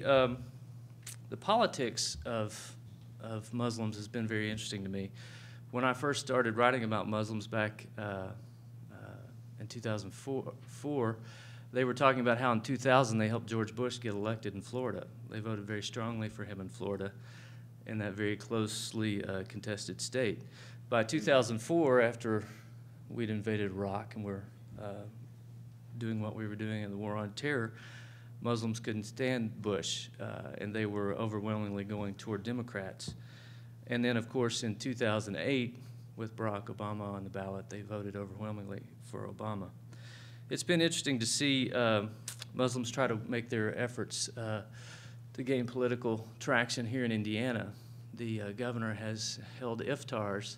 the politics of Muslims has been very interesting to me. When I first started writing about Muslims back in 2004, they were talking about how in 2000 they helped George Bush get elected in Florida. They voted very strongly for him in Florida, in that very closely contested state. By 2004, after we'd invaded Iraq and were doing what we were doing in the war on terror, Muslims couldn't stand Bush, and they were overwhelmingly going toward Democrats. And then, of course, in 2008, with Barack Obama on the ballot, they voted overwhelmingly for Obama. It's been interesting to see Muslims try to make their efforts to gain political traction here in Indiana. The governor has held iftars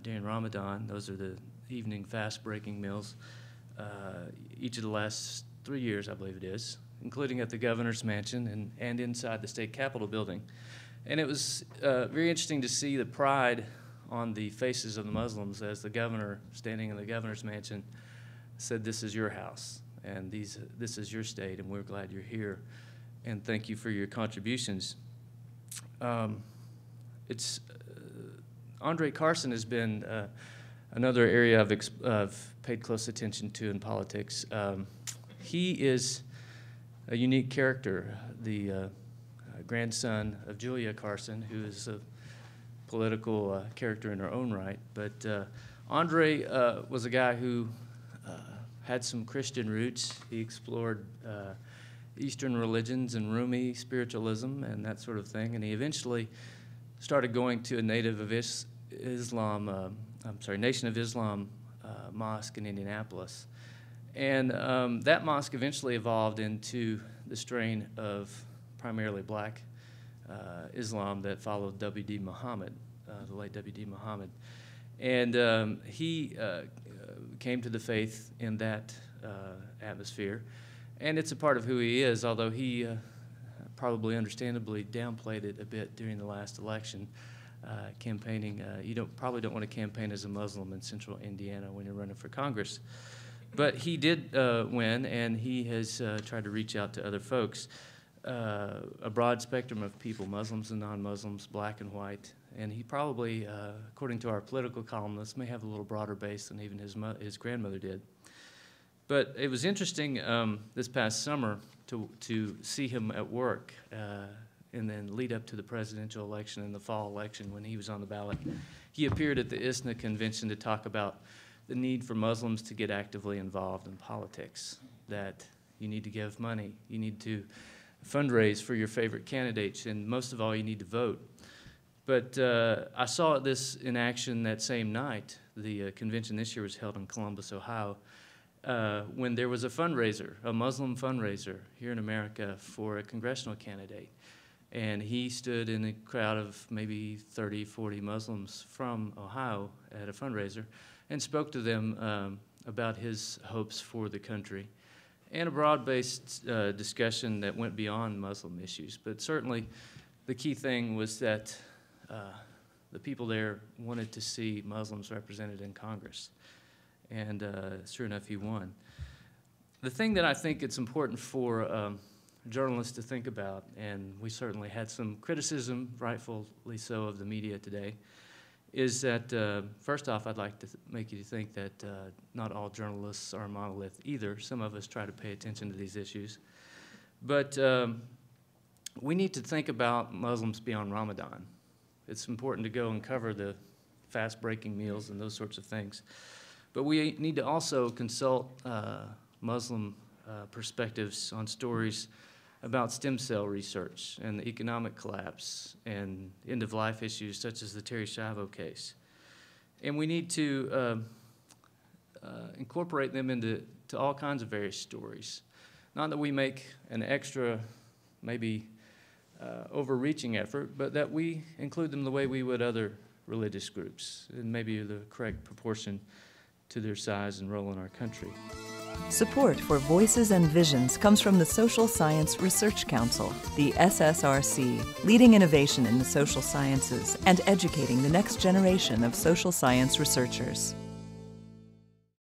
during Ramadan. Those are the evening fast-breaking meals each of the last 3 years, I believe it is, including at the governor's mansion and inside the state capitol building. And it was very interesting to see the pride on the faces of the Muslims as the governor, standing in the governor's mansion, said, "This is your house, and this is your state, and we're glad you're here, and thank you for your contributions." Andre Carson has been another area I've paid close attention to in politics. He is a unique character, the grandson of Julia Carson, who is a political character in her own right. But Andre was a guy who had some Christian roots. He explored Eastern religions and Rumi spiritualism and that sort of thing, and he eventually started going to a Nation of Islam mosque in Indianapolis. And that mosque eventually evolved into the strain of primarily black Islam that followed W.D. Muhammad, the late W.D. Muhammad. And he came to the faith in that atmosphere. And it's a part of who he is, although he probably understandably downplayed it a bit during the last election, campaigning. You probably don't want to campaign as a Muslim in central Indiana when you're running for Congress. But he did win, and he has tried to reach out to other folks, a broad spectrum of people, Muslims and non-Muslims, black and white. And he probably, according to our political columnists, may have a little broader base than even his grandmother did. But it was interesting this past summer to see him at work and then lead up to the presidential election and the fall election when he was on the ballot. He appeared at the ISNA convention to talk about the need for Muslims to get actively involved in politics, that you need to give money, you need to fundraise for your favorite candidates, and most of all, you need to vote. But I saw this in action that same night. The convention this year was held in Columbus, Ohio, when there was a fundraiser, a Muslim fundraiser here in America for a congressional candidate. And he stood in a crowd of maybe 30, 40 Muslims from Ohio at a fundraiser and spoke to them about his hopes for the country, and a broad-based discussion that went beyond Muslim issues. But certainly the key thing was that the people there wanted to see Muslims represented in Congress. And sure enough, he won. The thing that I think it's important for journalists to think about, and we certainly had some criticism, rightfully so, of the media today, is that, first off, I'd like to make you think that not all journalists are a monolith either. Some of us try to pay attention to these issues. But we need to think about Muslims beyond Ramadan. It's important to go and cover the fast-breaking meals and those sorts of things. But we need to also consult Muslim perspectives on stories about stem cell research and the economic collapse and end-of-life issues such as the Terri Schiavo case. And we need to incorporate them into all kinds of various stories. Not that we make an extra, maybe overreaching effort, but that we include them the way we would other religious groups, and maybe the correct proportion to their size and role in our country. Support for Voices and Visions comes from the Social Science Research Council, the SSRC, leading innovation in the social sciences and educating the next generation of social science researchers.